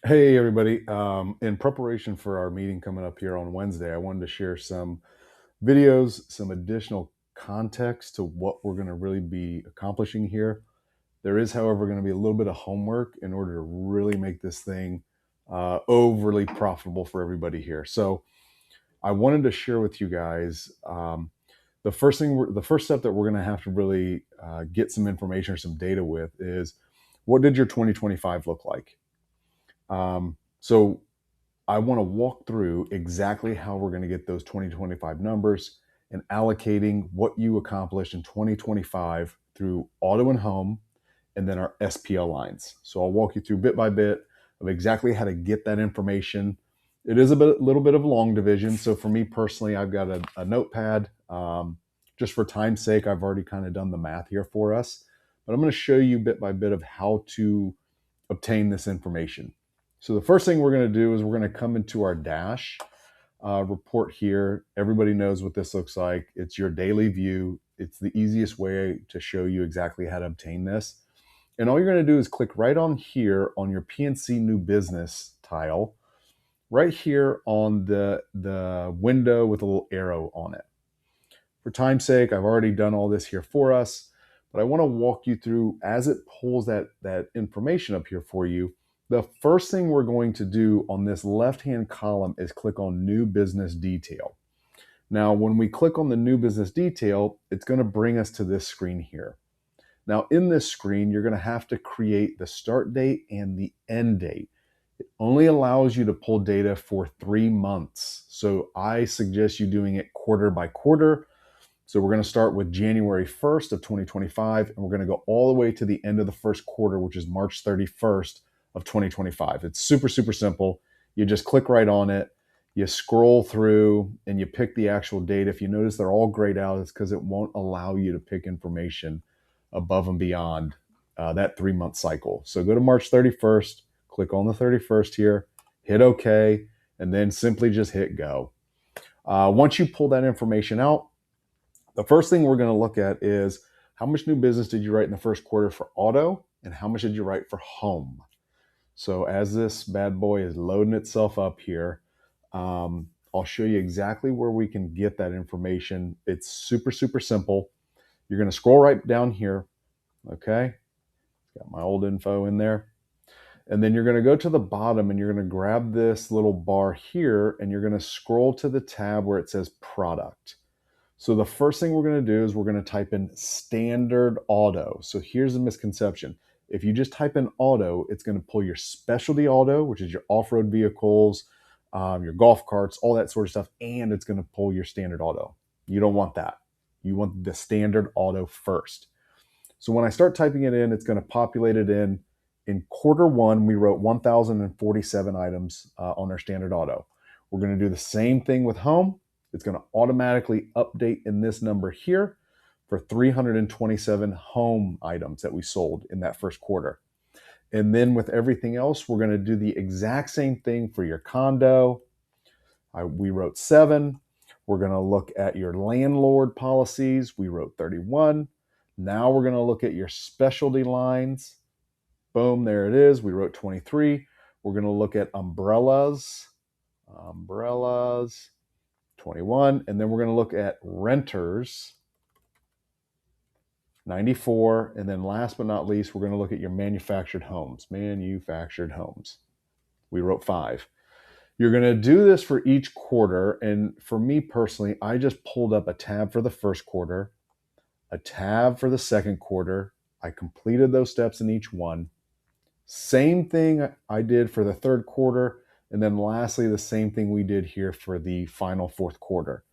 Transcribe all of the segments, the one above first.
Hey, everybody. In preparation for our meeting coming up here on Wednesday, I wanted to share some videos, some additional context to what we're going to really be accomplishing here. There is, however, going to be a little bit of homework in order to really make this thing overly profitable for everybody here. So I wanted to share with you guys the first step that we're going to have to really get some information or some data with is what did your 2025 look like? So I want to walk through exactly how we're going to get those 2025 numbers and allocating what you accomplished in 2025 through auto and home and then our SPL lines. So I'll walk you through bit by bit of exactly how to get that information. It is little bit of long division. So for me personally, I've got a notepad. Just for time's sake, I've already kind of done the math here for us, but I'm going to show you bit by bit of how to obtain this information. So the first thing we're going to do is we're going to come into our dash report here. Everybody knows what this looks like. It's your daily view. It's the easiest way to show you exactly how to obtain this. And all you're going to do is click right on here on your PNC new business tile, right here on the window with a little arrow on it. For time's sake, I've already done all this here for us, but I want to walk you through as it pulls that information up here for you. The first thing we're going to do on this left-hand column is click on New Business Detail. Now, when we click on the New Business Detail, it's going to bring us to this screen here. Now, in this screen, you're going to have to create the start date and the end date. It only allows you to pull data for 3 months. So I suggest you doing it quarter by quarter. So we're going to start with January 1st of 2025, and we're going to go all the way to the end of the first quarter, which is March 31st of 2025. It's super, super simple. You just click right on it. You scroll through and you pick the actual date. If you notice they're all grayed out, it's because it won't allow you to pick information above and beyond that 3 month cycle. So go to March 31st, click on the 31st here, hit OK, and then simply just hit go. Once you pull that information out, the first thing we're going to look at is how much new business did you write in the first quarter for auto and how much did you write for home? So as this bad boy is loading itself up here, I'll show you exactly where we can get that information. It's super, super simple. You're going to scroll right down here. Okay. Got my old info in there. And then you're going to go to the bottom and you're going to grab this little bar here and you're going to scroll to the tab where it says product. So the first thing we're going to do is we're going to type in standard auto. So here's a misconception. If you just type in auto, it's going to pull your specialty auto, which is your off-road vehicles, your golf carts, all that sort of stuff, and it's going to pull your standard auto. You don't want that. You want the standard auto first. So when I start typing it in, it's going to populate it in. In quarter one, we wrote 1,047 items on our standard auto. We're going to do the same thing with home. It's going to automatically update in this number here for 327 home items that we sold in that first quarter. And then with everything else, we're going to do the exact same thing for your condo. We wrote 7. We're going to look at your landlord policies. We wrote 31. Now we're going to look at your specialty lines. Boom, there it is. We wrote 23. We're going to look at umbrellas. 21. And then we're going to look at renters, 94. And then last but not least, we're going to look at your manufactured homes. We wrote 5. You're going to do this for each quarter. And for me personally, I just pulled up a tab for the first quarter, a tab for the second quarter. I completed those steps in each one. Same thing I did for the third quarter. And then lastly, the same thing we did here for the final fourth quarter.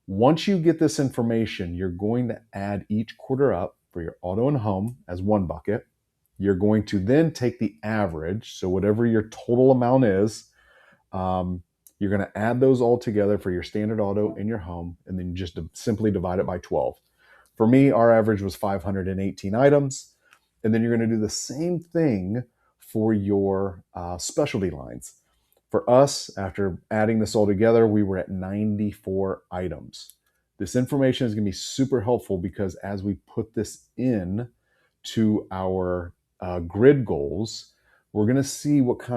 Once you get this information, you're going to add each quarter up for your auto and home as one bucket. You're going to then take the average, so whatever your total amount is, you're going to add those all together for your standard auto and your home, and then just simply divide it by 12. For me, our average was 518 items. And then you're going to do the same thing for your specialty lines. For us, after adding this all together, we were at 94 items. This information is going to be super helpful because as we put this in to our grid goals, we're going to see what kind